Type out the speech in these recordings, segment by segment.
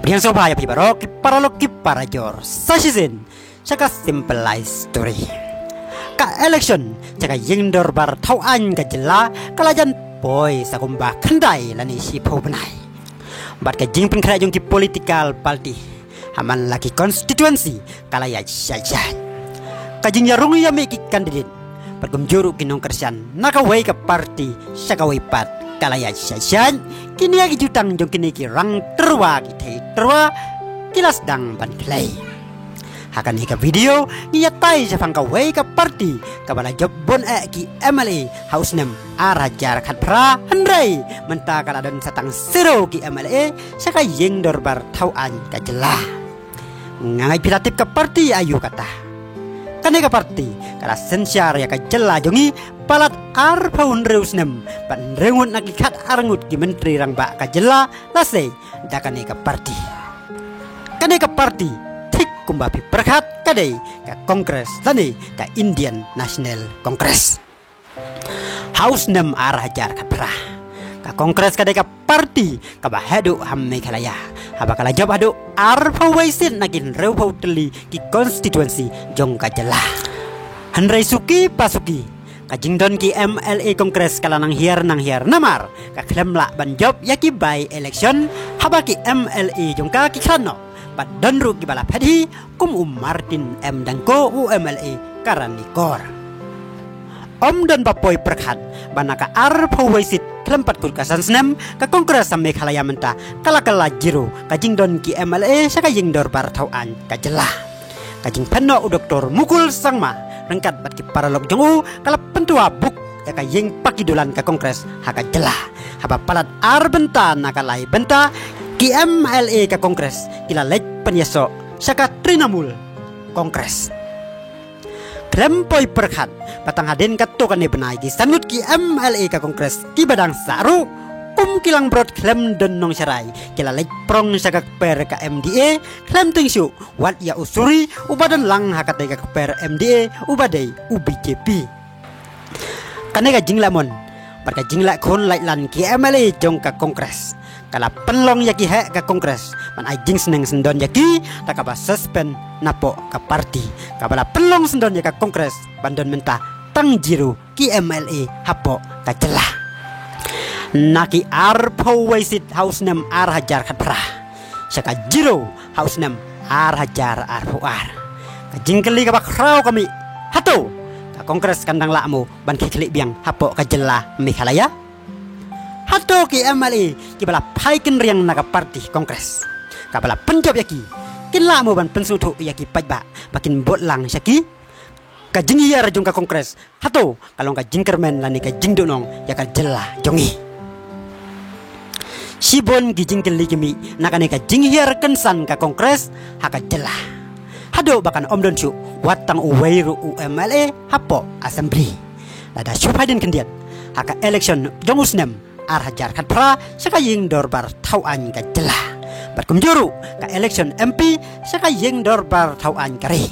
Kapriang sobaya pibaro kiparalo kiparajor sasizin saka simple life story. Ka election saka yingdor bar tauan ka jela kalajan boy sakumba kendai lani si benai. Bat ka jing pen kerajung ki political party haman laki konstituensi kalaya syajan. Kajing yarung ya meki kandidat pergum juru kinong kersian nakawai ka party sakawai pat kalaya syajan kini agi jutang jong kini ki rang terwa ki thei terwa kilas dang ban klai hakan hika video iya tai sa kawai ka party ka bala job bon ki MLA house nem arajar khat pra handrai menta kala dan satang sero ki MLA saka yeng dorbar tauan ka jela ngangai pilatip ka party ayu kata kane ka party kala sensyar ya ka jela jongi palat ar paun reus nem pan rengut nakikat arangut ki menteri rang ba ka jela lase dakane ka party kane ka party tik kumbapi perkat kadai ka kongres tani ka Indian National Congress house nem arajar ka pra ka kongres kadai ka party ka bahadu hamme kalaya haba kala job hadu ar pawaisin nakin reu pau teli ki constituency jong ka jela handrai suki pasuki kajing don ki MLA kongres kala nang hiar namar ka klem la ban job yaki by election haba ki MLA jong ka ki khano bat don ru ki bala phadi kum Martin M dangko UMLA karanikor om don bapoy perkhat banaka ar phawaisit klempat kurkasan snem ka kongres samme khalaya menta kala jiru kajing don ki MLA saka ying dor bar tauan ka jela kajing penno doktor mukul sangma rengkat bat ki paralog jongu kala pentua buk ya ka yeng pakidulan ka kongres haka jela haba palat ar benta nakalai benta ki MLA ka kongres kila lej penyeso saka Trinamul kongres klempoi perkhat batang haden katto kane benai ki sanut ki MLA ka kongres ki badang saru kilang brot klem don nong serai kila lej prong saka per ka MDA klem tingsu wat ya usuri ubadan lang hakate ka per MDA ubadai UBJP kane ka jinglamon par ka jingla khon lai lan ki MLA jong ka kongres kala penlong yaki he ka kongres man ai jing seneng sendon yaki takaba suspend napo ka party kabala penlong sendon yaka kongres bandon menta tang jiru ki MLA hapo ka jelah naki arpo waisit house nem ar hajar katra saka jiro house nem ar hajar arpo ar kajing keli ka bakrau kami hato ka kongres kandang lakmu ban kiklik biang hapo ka jelah mikhalaya hato ki MLA ki bala paiken riang naga party kongres ka bala penjob yaki kin lakmu ban pensutu yaki pajba bakin bot lang syaki ka jing iya rajung ka kongres hato kalong ka jingkermen lani ka jingdonong ya ka jelah jongi Sibon gijing keli kimi nakane ka jing hiar kensan ka kongres haka jelah hado bakan om don su watang uweiru UMLA hapo assembly lada syupaden kendiat haka election jongusnem ar hajar khat pra saka ying dorbar tauan ka jelah batkum juru ka election MP saka ying dorbar tauan kare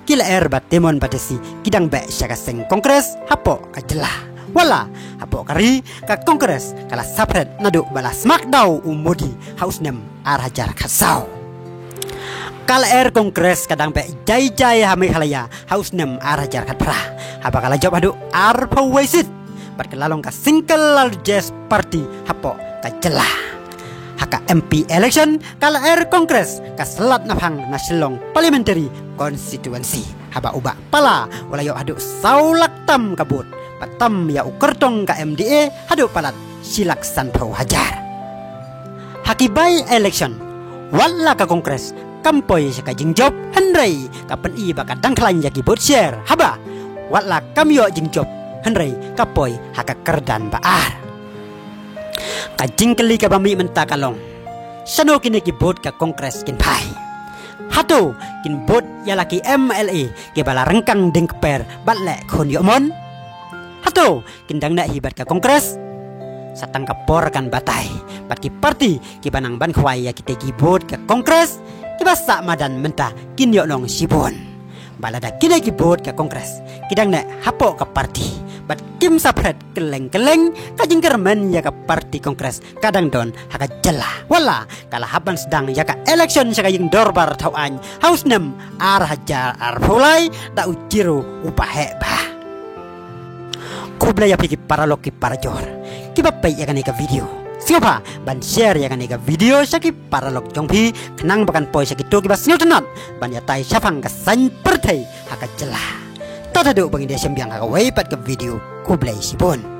kila bat temon batesi kidang be saka seng kongres hapo ka jelah wala hapo kari ka kongres kala sapret nadu bala smakdaw umudi house nem ar hajar khasau kala kongres kadang pe jai hame khalaya house nem ar hajar khat pra haba kala job adu ar pawaisit bat kalalong ka single largest party hapo ka jelah haka MP election kala kongres ka selat napang nasilong parliamentary constituency haba uba pala wala yo adu saulak tam kabut patam ya ukertong ka MDA hadu palat silaksan pau hajar hakibai election wala ka kongres kampoi saka jingjob handrai kapen i baka dangklan yaki bot share haba wala kamyo jingjob handrai kapoi haka kerdan baar ka jingkeli ka bami menta kalong sano kini ki bot ka kongres kin pai hato kin bot ya laki MLA ke bala rengkang ding per batle khon yo mon hato kindang na hibat ka kongres satang kapor kan batai bat ki party ki banang ban khwai ya kita kibot ka kongres ki basa madan menta kin yo nong sibon balada kina kibot ka kongres kidang na hapo ka party bat kim sapret keleng-keleng kajing kermen ya ka parti kongres kadang don haka jela wala kala haban sedang ya ka election saka yung dorbar tauan haus nem ar hajar ar pulai da ujiru upahe bah kubla ya piki paraloki parajor kibapai ya kan video siapa ban share ya kan video saki paralok jongpi kenang bakan poi saki to kibas nyotenat ban ya tai syafang ka san pertai haka jela tata do bang dia sembiang haka waipat ke video kublai sipun